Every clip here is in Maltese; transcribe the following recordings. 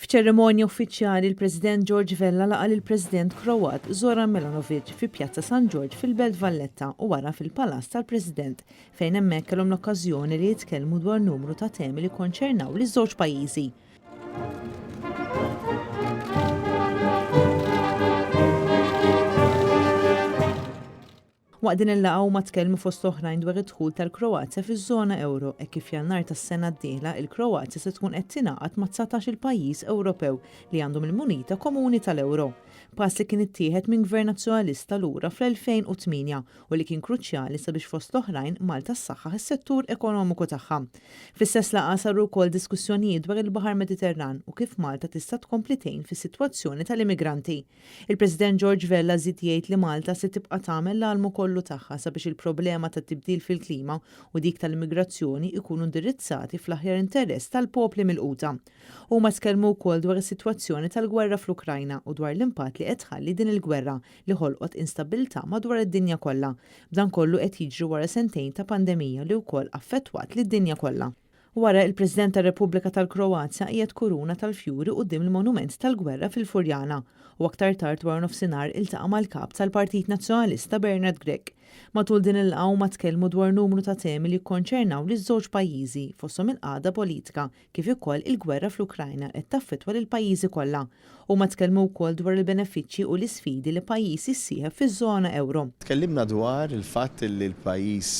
F'ċerimonja uffiċjali il-President George Vella laqa lill-President Kroat Zoran Milanovic fi Pjazza San George fil-Belt Valletta u wara fil-Palazz tal-President fejn hemmhekk kellhom l-okkażjoni li jitkellmu dwar numru ta' temi li konċernaw liż-żewġ pajjiżi. Waqt din il-laqgħa huma tkellmu fost oħrajn dwar id-dħul tal-Kroazja fiż-żona Ewro hekk kif jannar tas-sena d-dieħla il-Kroazja se tkun qed tingħaqad ma' 19-il pajjiż Ewropew li għandhom il-munita komuni tal-Ewro. Pass li kien ittieħed minn Gvern Nazzjonalista lura fl-2008 u li kien kruċjali sabiex fost l-oħrajn Malta ssaħħaħ is-settur ekonomiku tagħha. Fl-istess laqgħa saru wkoll diskussjonijiet dwar il-Baħar Mediterran u kif Malta tista' tkompli tgħin fis-sitwazzjoni tal-immigranti. Il-President George Vella żied jgħid li Malta se tibqa' tagħmel l-almu kollu tagħha sabiex il-problema tat-tibdil fil-klima u dik tal-immigrazzjoni ikunu indirizzati fl-aħjar interess tal-popli milquta. Huma tkellmu wkoll dwar is-sitwazzjoni tal-gwerra fl-Ukrajna u dwar l-impatt li qed tħalli din il-gwerra li ħolqot instabilità madwar id-dinja kollha. B'dan kollu qed jiġri wara sentejn ta' pandemija li wkoll affettwat lid-dinja kollha. Wara il-President tar-Repubblika tal-Kroazja qiegħed kuruna tal-fjuri quddiem il-monument tal-gwerra fil-Furjana u aktar tard wara nofsinhar iltaqa' mal-kap tal-Partit Nazzjonalista Bernard Grech. Matul din il-laqgħa huma tkellmu dwar numru ta' temi li jikkonċernaw liż-żewġ pajjiżi fosthom il-qagħda politika kif ukoll il-gwerra fl-Ukrajna qed taffettwa lill-pajjiżi kollha. Huma tkellmu wkoll dwar il-benefiċċji u l-isfidi li pajjiż issieħeb fiż-żona Ewro. Tkellimna dwar il-fatt li l-pajjiż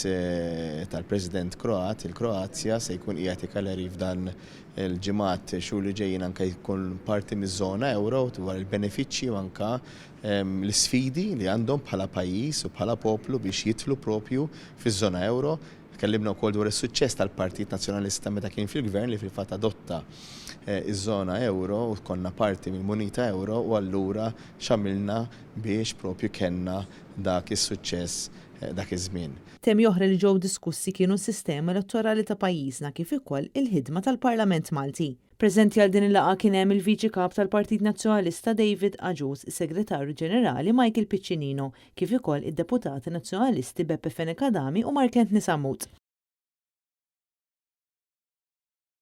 tal-President Kroat, il-Kroazja, se jkun qiegħed ikalleri f'dan il-ġimgħat xhur li ġejjin anke jkun parti miż-żona Ewro dwar il-benefiċċji u anke l-isfidi li għandhom bħala pajjiż u bħala poplu biex jidħlu propju fiż-żona Ewro. Tkellimna wkoll dwar is-suċċess tal-Partit Nazzjonalista meta kien fil-Gvern li fil-fatt adotta iż-żona Ewro u konna parti mill-Munita Ewro u allura x'għamilna biex propju kellna dak is-suċċess dak iż-żmien. Temi oħra li ġew diskussi kienu s-sistema elettorali ta' pajjiżna kif ukoll il-ħidma tal-Parlament Malti. Preżenti għal din il-laqgħa kien hemm il-Viċi Kap tal-Partit Nazzjonalista David Aġus, is-Segretarju Ġenerali Michael Piccinino, kif ukoll id-Deputati Nazzjonalisti Beppe Fenek Adami u Mark Antony Samut.